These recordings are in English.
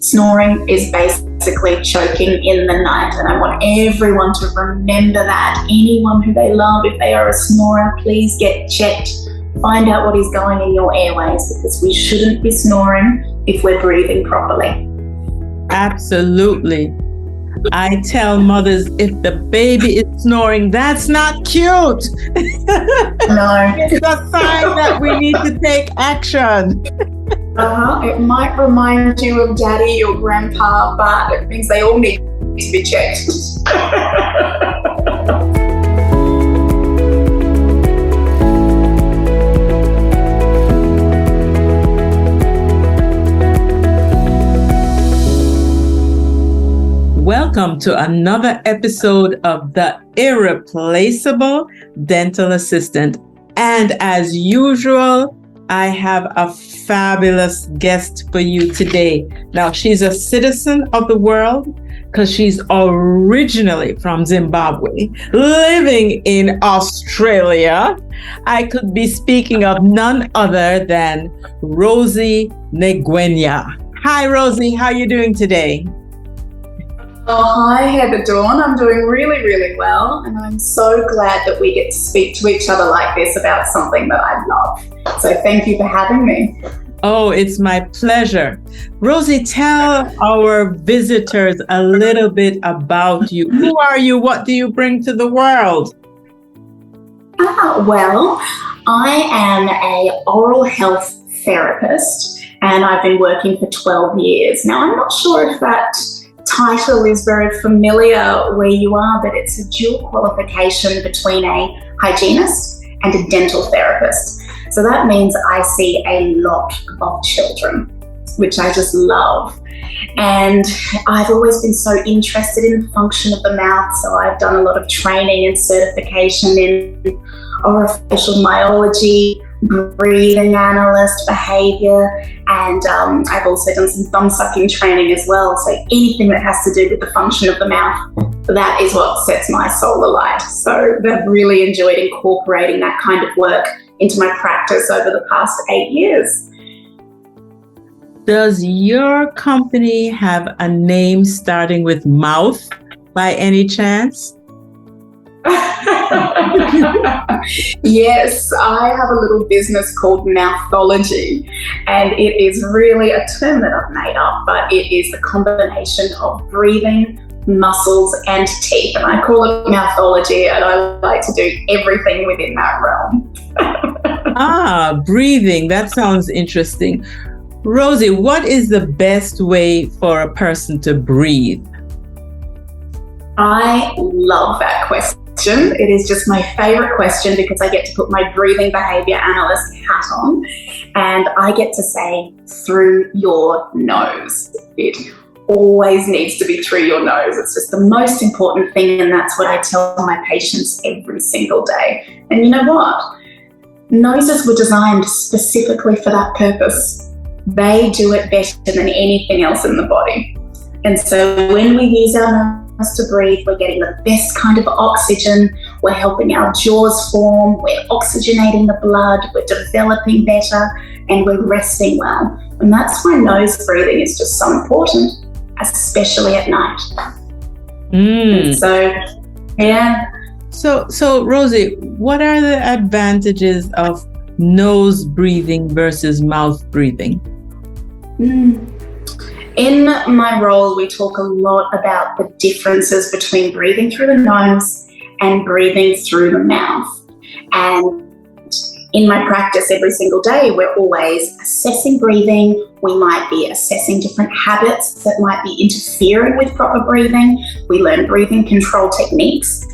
Snoring is basically choking in the night, and I want everyone to remember that. Anyone who they love, if they are a snorer, please get checked. Find out what is going in your airways, because we shouldn't be snoring if we're breathing properly. Absolutely. I tell mothers, if the baby is snoring, that's not cute. No. It's a sign that we need to take action. It might remind you of daddy or grandpa, but it means they all need to be checked. Welcome to another episode of The Irreplaceable Dental Assistant. And as usual, I have a fabulous guest for you today. Now, she's a citizen of the world because she's originally from Zimbabwe, living in Australia. I could be speaking of none other than Rosi Ngwenya. Hi, Rosi. How are you doing today? Oh, hi, Heather Dawn. I'm doing really, really well. And I'm so glad that we get to speak to each other like this about something that I love. So thank you for having me. Oh, it's my pleasure. Rosi, tell our visitors a little bit about you. Who are you? What do you bring to the world? Well, I am an oral health therapist, and I've been working for 12 years. Now, I'm not sure if that title is very familiar where you are, but it's a dual qualification between a hygienist and a dental therapist. So that means I see a lot of children, which I just love. And I've always been so interested in the function of the mouth, so I've done a lot of training and certification in orofacial myology, breathing analyst, behavior, and I've also done some thumb sucking training as well. So anything that has to do with the function of the mouth, that is what sets my soul alight. So I've really enjoyed incorporating that kind of work into my practice over the past 8 years. Does your company have a name starting with mouth by any chance? Yes, I have a little business called Mouthology, and it is really a term that I've made up, but it is the combination of breathing, muscles, and teeth. And I call it Mouthology, and I like to do everything within that realm. Breathing. That sounds interesting. Rosi, what is the best way for a person to breathe? I love that question. It is just my favorite question because I get to put my breathing behavior analyst hat on, and I get to say through your nose. It always needs to be through your nose. It's just the most important thing, and that's what I tell my patients every single day. And you know what? Noses were designed specifically for that purpose. They do it better than anything else in the body. And so when we use our nose to breathe, we're getting the best kind of oxygen, we're helping our jaws form, we're oxygenating the blood, we're developing better, and we're resting well. And that's why nose breathing is just so important, especially at night. So, yeah. So Rosi, what are the advantages of nose breathing versus mouth breathing? In my role, we talk a lot about the differences between breathing through the nose and breathing through the mouth. And in my practice every single day, we're always assessing breathing. We might be assessing different habits that might be interfering with proper breathing. We learn breathing control techniques,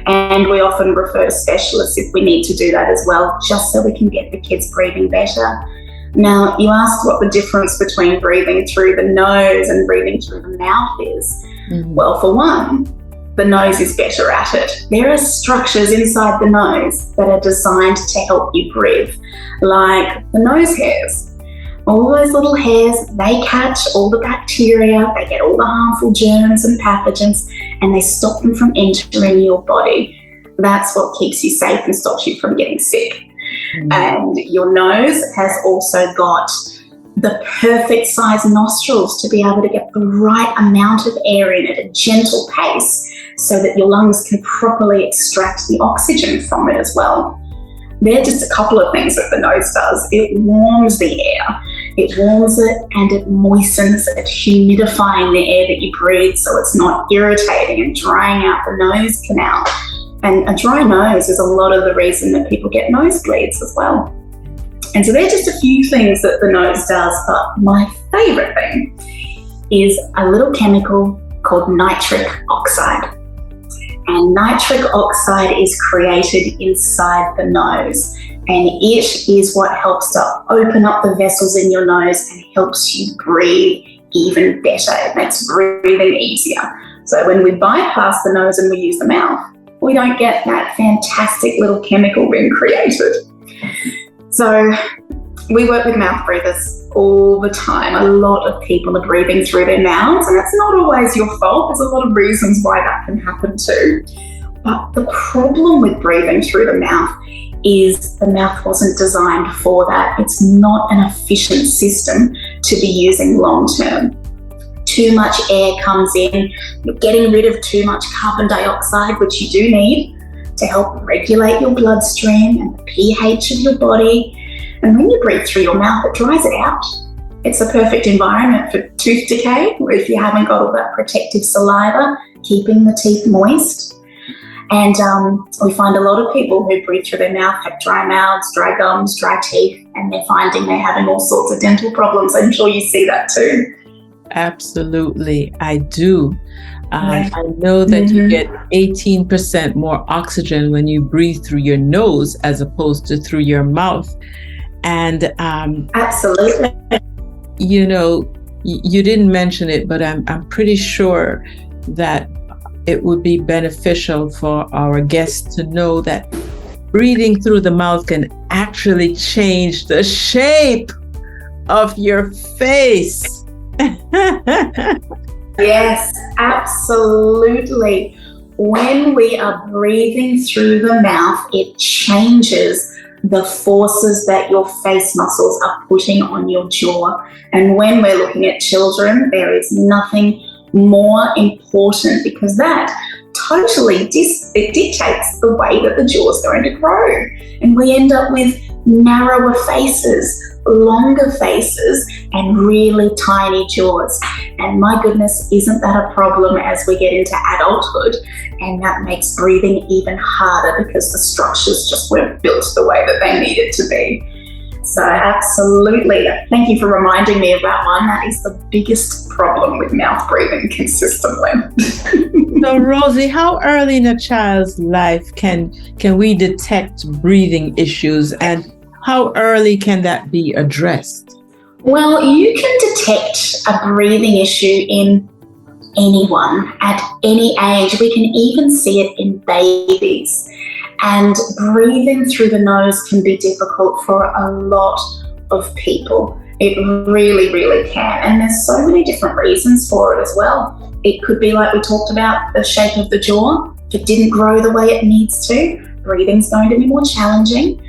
and we often refer to specialists if we need to do that as well, just so we can get the kids breathing better. Now, you asked what the difference between breathing through the nose and breathing through the mouth is. Well, for one, the nose is better at it. There are structures inside the nose that are designed to help you breathe, like the nose hairs. All those little hairs, they catch all the bacteria, they get all the harmful germs and pathogens, and they stop them from entering your body. That's what keeps you safe and stops you from getting sick. And your nose has also got the perfect size nostrils to be able to get the right amount of air in at a gentle pace so that your lungs can properly extract the oxygen from it as well. They're just a couple of things that the nose does. It warms the air. It warms it and it moistens it, humidifying the air that you breathe so it's not irritating and drying out the nose canal. And a dry nose is a lot of the reason that people get nosebleeds as well. And so they're just a few things that the nose does, but my favourite thing is a little chemical called nitric oxide. And nitric oxide is created inside the nose, and it is what helps to open up the vessels in your nose and helps you breathe even better. It makes breathing easier. So when we bypass the nose and we use the mouth, we don't get that fantastic little chemical being created. So we work with mouth breathers all the time. A lot of people are breathing through their mouths, and it's not always your fault. There's a lot of reasons why that can happen too. But the problem with breathing through the mouth is the mouth wasn't designed for that. It's not an efficient system to be using long term. Too much air comes in, you're getting rid of too much carbon dioxide, which you do need to help regulate your bloodstream and the pH of your body. And when you breathe through your mouth, it dries it out. It's a perfect environment for tooth decay, if you haven't got all that protective saliva, keeping the teeth moist. And we find a lot of people who breathe through their mouth have dry mouths, dry gums, dry teeth, and they're finding they're having all sorts of dental problems. I'm sure you see that too. Absolutely, I do. I know that you get 18% more oxygen when you breathe through your nose as opposed to through your mouth. And absolutely, you know, you didn't mention it, but I'm pretty sure that it would be beneficial for our guests to know that breathing through the mouth can actually change the shape of your face. Yes, absolutely. When we are breathing through the mouth, it changes the forces that your face muscles are putting on your jaw. And when we're looking at children, there is nothing more important, because that totally it dictates the way that the jaw is going to grow. And we end up with narrower faces, longer faces, and really tiny jaws. And my goodness, isn't that a problem as we get into adulthood? And that makes breathing even harder because the structures just weren't built the way that they needed to be. So absolutely, thank you for reminding me of that one. That is the biggest problem with mouth breathing consistently. So Rosi, how early in a child's life can we detect breathing issues, and how early can that be addressed? Well, you can detect a breathing issue in anyone at any age. We can even see it in babies. And breathing through the nose can be difficult for a lot of people. It really, really can. And there's so many different reasons for it as well. It could be, like we talked about, the shape of the jaw. If it didn't grow the way it needs to, breathing's going to be more challenging.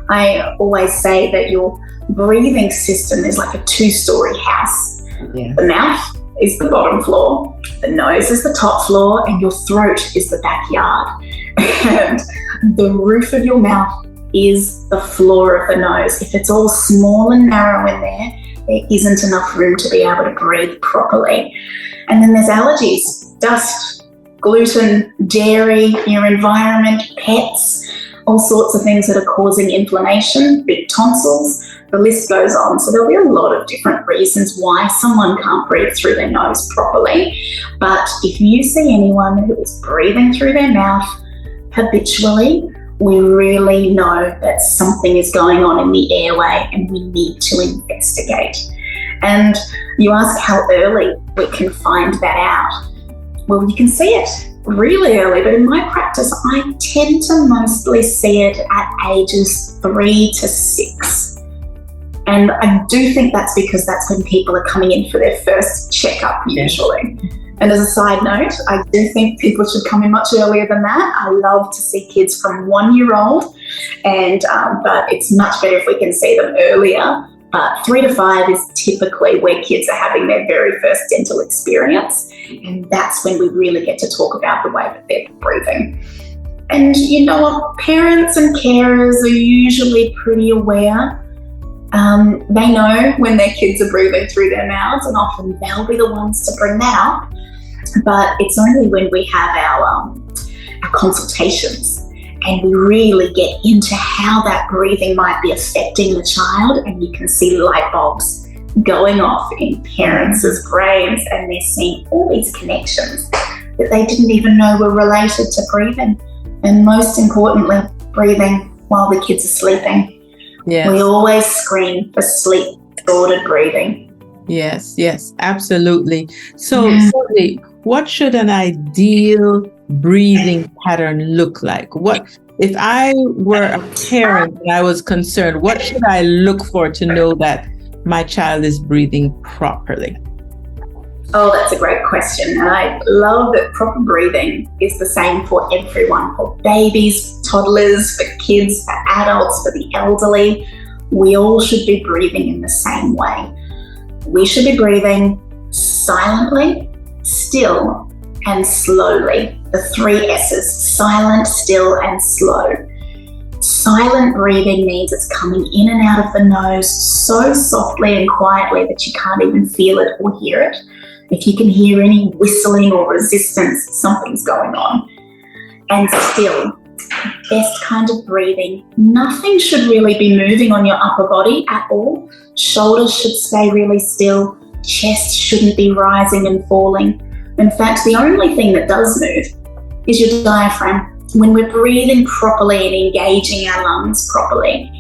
I always say that your breathing system is like a two-story house. Yeah. The mouth is the bottom floor, the nose is the top floor, and your throat is the backyard. And the roof of your mouth is the floor of the nose. If it's all small and narrow in there isn't enough room to be able to breathe properly. And then there's allergies, dust, gluten, dairy, your environment, pets, all sorts of things that are causing inflammation, big tonsils, the list goes on. So there'll be a lot of different reasons why someone can't breathe through their nose properly. But if you see anyone who is breathing through their mouth habitually, we really know that something is going on in the airway and we need to investigate. And you ask how early we can find that out. Well, you can see it really early, but in my practice, I tend to mostly see it at ages 3 to 6. And I do think that's because that's when people are coming in for their first checkup usually. And as a side note, I do think people should come in much earlier than that. I love to see kids from 1 year old, but it's much better if we can see them earlier But 3 to 5 is typically where kids are having their very first dental experience. And that's when we really get to talk about the way that they're breathing. And you know what? Parents and carers are usually pretty aware. They know when their kids are breathing through their mouths, and often they'll be the ones to bring that up. But it's only when we have our consultations and we really get into how that breathing might be affecting the child, and you can see light bulbs going off in parents' brains, and they're seeing all these connections that they didn't even know were related to breathing. And most importantly, breathing while the kids are sleeping. Yes. We always screen for sleep-disordered breathing. Yes, absolutely. So, Rosi, what should an ideal breathing pattern look like? What if I were a parent and I was concerned, what should I look for to know that my child is breathing properly? Oh, that's a great question. And I love that proper breathing is the same for everyone, for babies, toddlers, for kids, for adults, for the elderly. We all should be breathing in the same way. We should be breathing silently, still, and slowly. The 3 S's: silent, still, and slow. Silent breathing means it's coming in and out of the nose so softly and quietly that you can't even feel it or hear it. If you can hear any whistling or resistance, something's going on. And still, best kind of breathing. Nothing should really be moving on your upper body at all. Shoulders should stay really still. Chest shouldn't be rising and falling. In fact, the only thing that does move is your diaphragm. When we're breathing properly and engaging our lungs properly,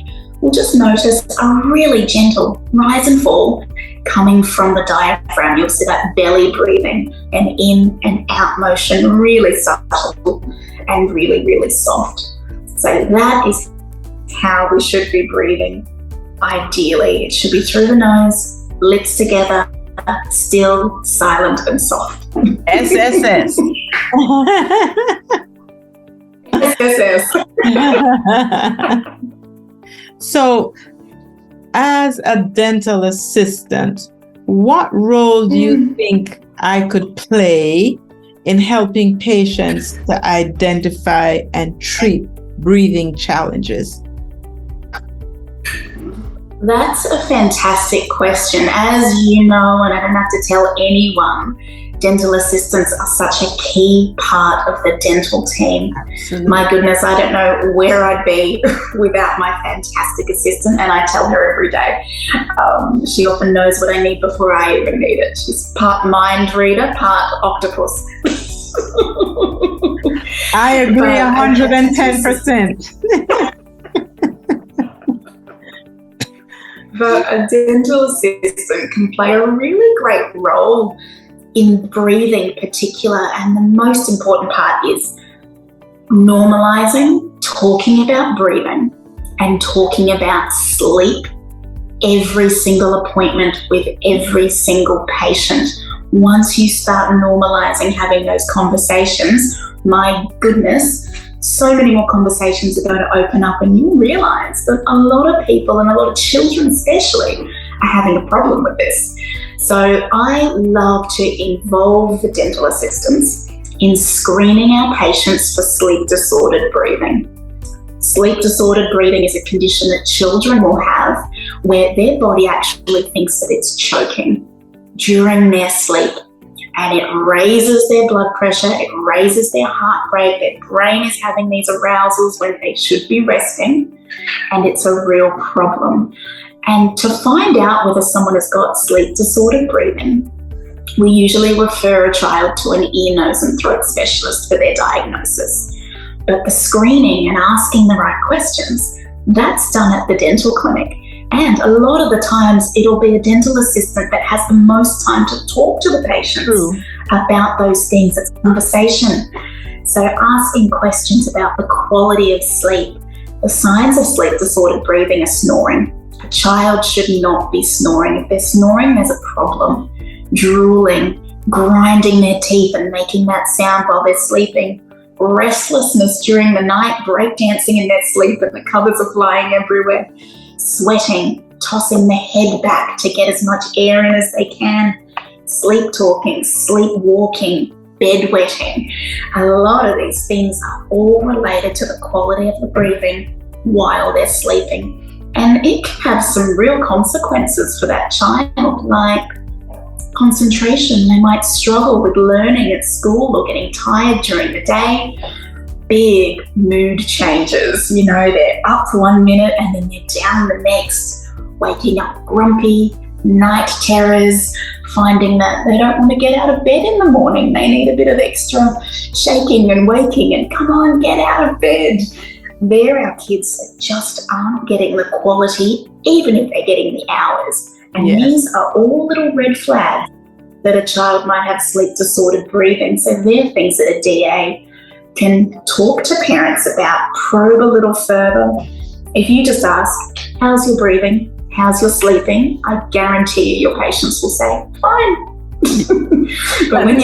we'll just notice a really gentle rise and fall coming from the diaphragm. You'll see that belly breathing, an in and out motion, really subtle and really, really soft. So that is how we should be breathing. Ideally, it should be through the nose, lips together, still, silent, and soft. SSS. SSS. So, as a dental assistant, what role do you think I could play in helping patients to identify and treat breathing challenges? That's a fantastic question. As you know, and I don't have to tell anyone, dental assistants are such a key part of the dental team. Absolutely. My goodness, I don't know where I'd be without my fantastic assistant, and I tell her every day. She often knows what I need before I even need it. She's part mind reader, part octopus. I agree 110%. But a dental assistant can play a really great role in breathing in particular, and the most important part is normalizing, talking about breathing and talking about sleep every single appointment with every single patient. Once you start normalizing having those conversations, my goodness, so many more conversations are going to open up, and you realize that a lot of people, and a lot of children especially, are having a problem with this. So I love to involve the dental assistants in screening our patients for sleep-disordered breathing. Sleep-disordered breathing is a condition that children will have where their body actually thinks that it's choking during their sleep. And it raises their blood pressure, it raises their heart rate, their brain is having these arousals when they should be resting, and it's a real problem. And to find out whether someone has got sleep-disordered breathing, we usually refer a child to an ear, nose and throat specialist for their diagnosis. But the screening and asking the right questions, that's done at the dental clinic. And a lot of the times it'll be a dental assistant that has the most time to talk to the patients about those things. It's conversation. So asking questions about the quality of sleep. The signs of sleep-disordered breathing are snoring. A child should not be snoring. If they're snoring, there's a problem. Drooling, grinding their teeth and making that sound while they're sleeping. Restlessness during the night, breakdancing in their sleep and the covers are flying everywhere. Sweating, tossing the head back to get as much air in as they can, sleep talking, sleepwalking, bedwetting. A lot of these things are all related to the quality of the breathing while they're sleeping. And it can have some real consequences for that child, like concentration. They might struggle with learning at school or getting tired during the day. Big mood changes. They're up for 1 minute and then they're down the next, waking up grumpy, night terrors, finding that they don't want to get out of bed in the morning. They need a bit of extra shaking and waking and come on, get out of bed. They're our kids that just aren't getting the quality, even if they're getting the hours. And these are all little red flags that a child might have sleep-disordered breathing. So they're things that a DA can talk to parents about, probe a little further. If you just ask, how's your breathing? How's your sleeping? I guarantee you your patients will say, fine. But when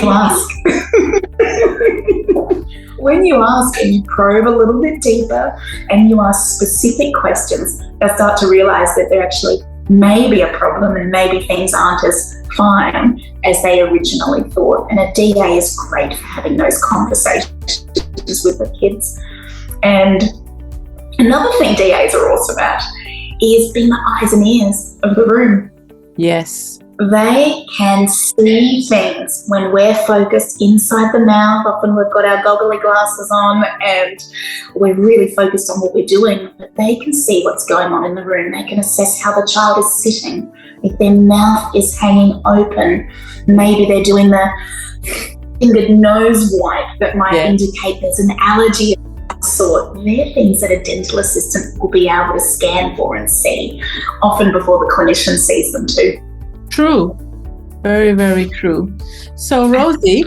you ask and you probe a little bit deeper and you ask specific questions, they'll start to realize that there actually may be a problem and maybe things aren't as fine as they originally thought. And a DA is great for having those conversations with the kids. And another thing DAs are awesome at is being the eyes and ears of the room. Yes. They can see things when we're focused inside the mouth. Often we've got our goggly glasses on and we're really focused on what we're doing, but they can see what's going on in the room. They can assess how the child is sitting. If their mouth is hanging open, maybe they're doing the fingered nose wipe that might indicate there's an allergy of some sort. They're things that a dental assistant will be able to scan for and see, often before the clinician sees them too. True. Very, very true. So, Rosie,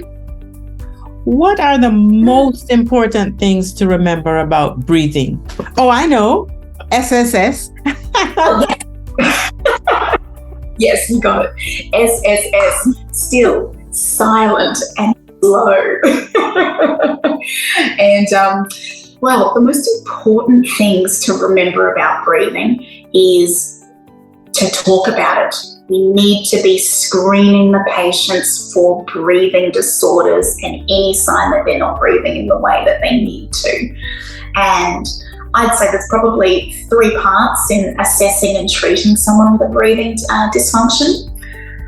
what are the most important things to remember about breathing? Oh, I know. SSS. Yes, you got it. SSS. Still, silent, and slow. And, the most important things to remember about breathing is to talk about it. We need to be screening the patients for breathing disorders and any sign that they're not breathing in the way that they need to. And I'd say there's probably 3 parts in assessing and treating someone with a breathing dysfunction.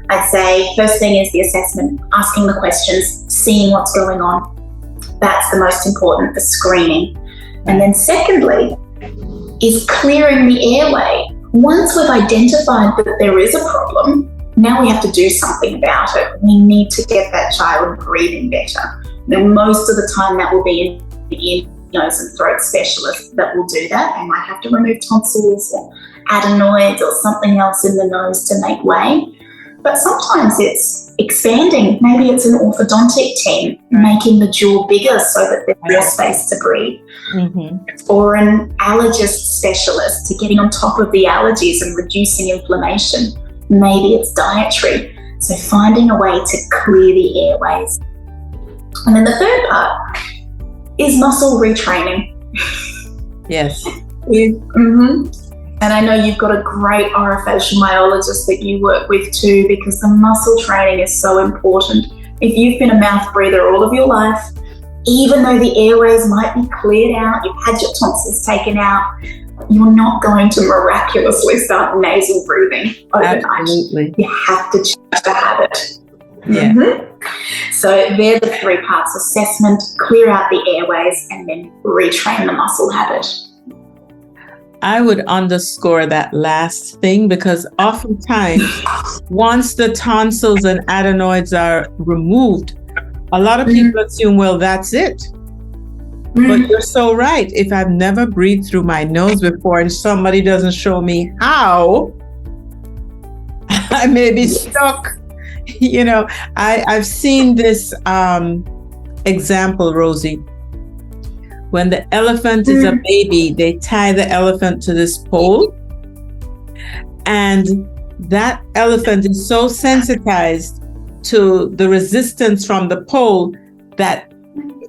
I'd say first thing is the assessment, asking the questions, seeing what's going on. That's the most important for screening. And then secondly is clearing the airway. Once we've identified that there is a problem, now we have to do something about it. We need to get that child breathing better. Now, most of the time that will be in the ear, nose and throat specialist that will do that. They might have to remove tonsils or adenoids or something else in the nose to make way. But sometimes it's expanding. Maybe it's an orthodontic team making the jaw bigger so that there's more space to breathe. Or an allergist specialist to getting on top of the allergies and reducing inflammation. Maybe it's dietary. So finding a way to clear the airways. And then the third part is muscle retraining. Yes. And I know you've got a great orofacial myologist that you work with too, because the muscle training is so important. If you've been a mouth breather all of your life, even though the airways might be cleared out, you've had your tonsils taken out, you're not going to miraculously start nasal breathing overnight. Absolutely. You have to change the habit. Yeah. So they're the 3 parts: assessment, clear out the airways, and then retrain the muscle habit. I would underscore that last thing because oftentimes once the tonsils and adenoids are removed, a lot of people assume, well, that's it. But you're so right. If I've never breathed through my nose before and somebody doesn't show me how, I may be stuck. I've seen this example, Rosie. When the elephant is a baby, they tie the elephant to this pole. And that elephant is so sensitized to the resistance from the pole that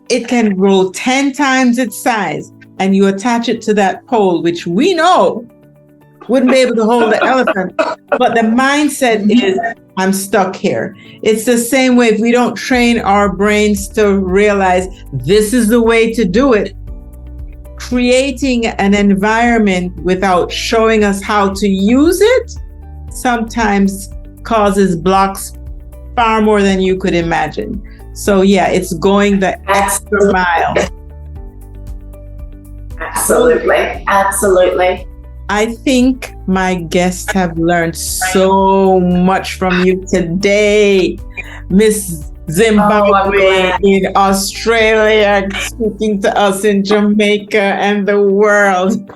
it can grow 10 times its size. And you attach it to that pole, which we know wouldn't be able to hold the elephant. But the mindset is, I'm stuck here. It's the same way if we don't train our brains to realize this is the way to do it. Creating an environment without showing us how to use it sometimes causes blocks far more than you could imagine. So yeah, it's going the extra mile. Absolutely. I think my guests have learned so much from you today, Miss Zimbabwe in Australia, speaking to us in Jamaica and the world. Isn't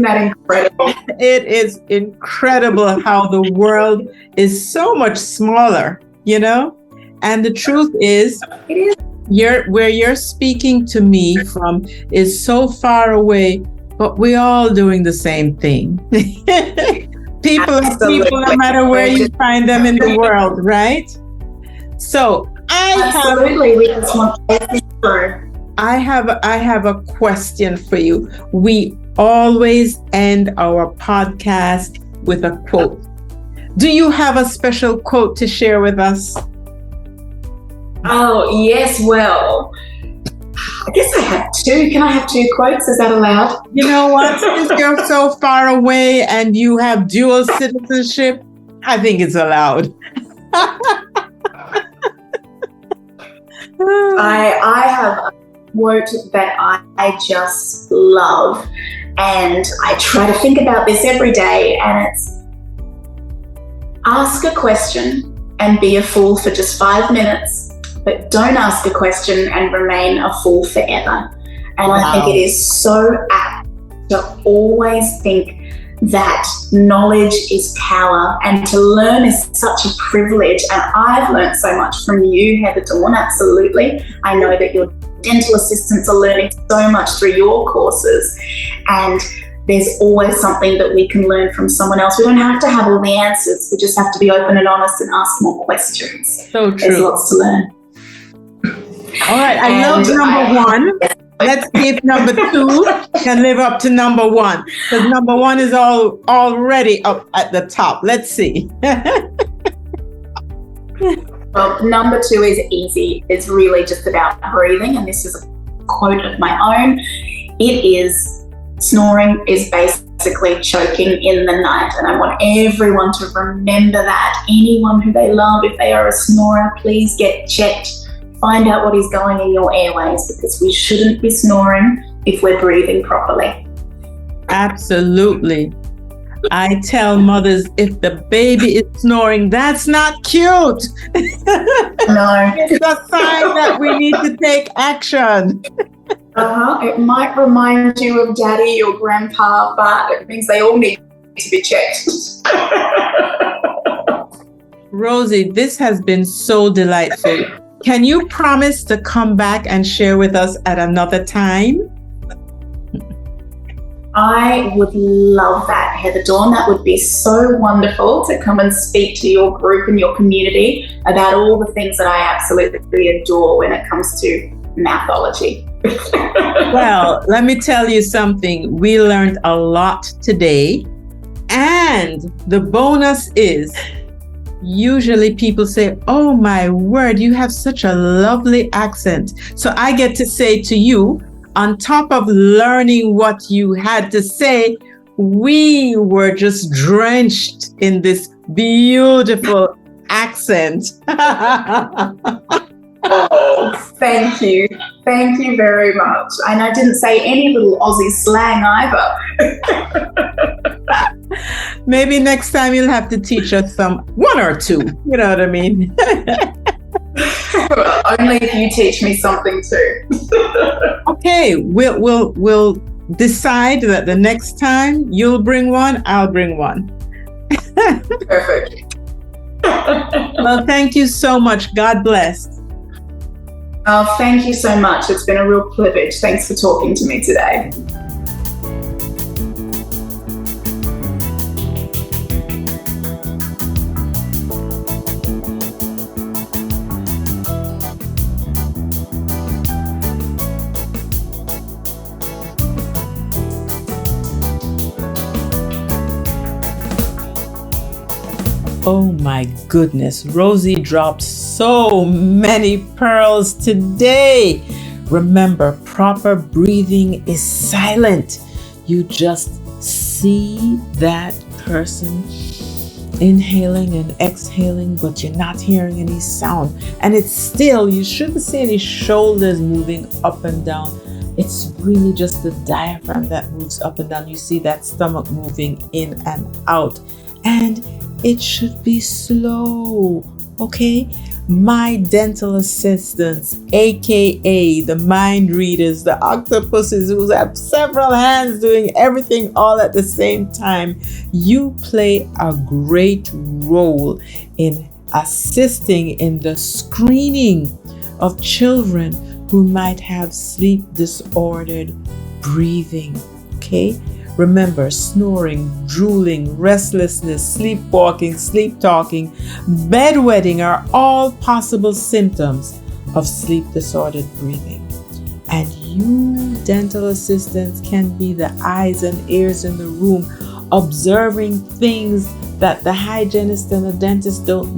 that incredible? It is incredible how the world is so much smaller, And the truth is, it is. Where you're speaking to me from is so far away, but we're all doing the same thing. People are people no matter where you find them in the world, right? So I have a question for you. We always end our podcast with a quote. Do you have a special quote to share with us? Oh, yes. Well, I guess I have two. Can I have two quotes? Is that allowed? You know what? Since you're so far away and you have dual citizenship, I think it's allowed. I have a quote that I just love, and I try to think about this every day, and it's, ask a question and be a fool for just 5 minutes, but don't ask a question and remain a fool forever. And I think it is so apt to always think that knowledge is power, and to learn is such a privilege. And I've learned so much from you, Heather Dawn, absolutely. I know that your dental assistants are learning so much through your courses, and there's always something that we can learn from someone else. We don't have to have all the answers. We just have to be open and honest and ask more questions. So true. There's lots to learn. All right, I love number one. Let's see if number two can live up to number one, because number one is already up at the top. Let's see. Well, number two is easy. It's really just about breathing, and this is a quote of my own. It is, snoring is basically choking in the night, and I want everyone to remember that. Anyone who they love, if they are a snorer, please get checked. Find out what is going in your airways, because we shouldn't be snoring if we're breathing properly. Absolutely. I tell mothers, if the baby is snoring, that's not cute. No. It's a sign that we need to take action. It might remind you of daddy or grandpa, but it means they all need to be checked. Rosie, this has been so delightful. Can you promise to come back and share with us at another time? I would love that, Heather Dawn. That would be so wonderful to come and speak to your group and your community about all the things that I absolutely adore when it comes to mouthology. Well, let me tell you something. We learned a lot today. And the bonus is, usually people say, oh my word, you have such a lovely accent. So I get to say to you, on top of learning what you had to say, we were just drenched in this beautiful accent. Oh, thank you. Thank you very much. And I didn't say any little Aussie slang either. Maybe next time you'll have to teach us one or two. You know what I mean? Only if you teach me something too. Okay, we'll decide that the next time you'll bring one, I'll bring one. Perfect. Well, thank you so much. God bless. Oh, thank you so much. It's been a real privilege. Thanks for talking to me today. Oh my goodness, Rosie dropped so many pearls today. Remember, proper breathing is silent. You just see that person inhaling and exhaling, but you're not hearing any sound. And it's still, you shouldn't see any shoulders moving up and down. It's really just the diaphragm that moves up and down. You see that stomach moving in and out. And it should be slow, okay? My dental assistants, aka the mind readers, the octopuses who have several hands doing everything all at the same time, you play a great role in assisting in the screening of children who might have sleep disordered breathing, okay? Remember, snoring, drooling, restlessness, sleepwalking, sleep talking, bedwetting are all possible symptoms of sleep disordered breathing. And you, dental assistants, can be the eyes and ears in the room, observing things that the hygienist and the dentist don't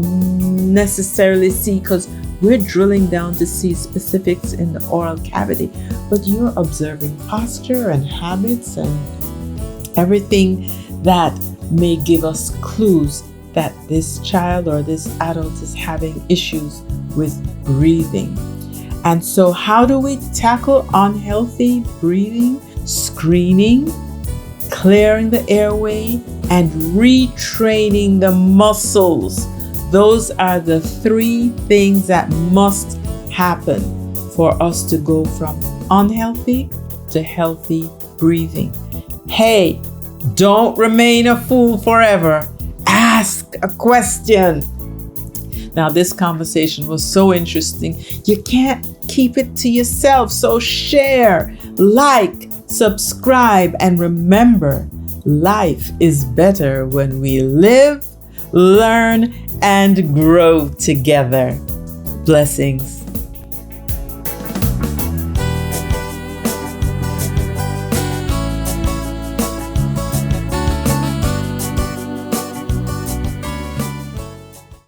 necessarily see, because we're drilling down to see specifics in the oral cavity. But you're observing posture and habits and everything that may give us clues that this child or this adult is having issues with breathing. And so how do we tackle unhealthy breathing? Screening, clearing the airway, and retraining the muscles. Those are the 3 things that must happen for us to go from unhealthy to healthy breathing. Hey, don't remain a fool forever. Ask a question. Now, this conversation was so interesting. You can't keep it to yourself. So share, like, subscribe, and remember, life is better when we live, learn, and grow together. Blessings.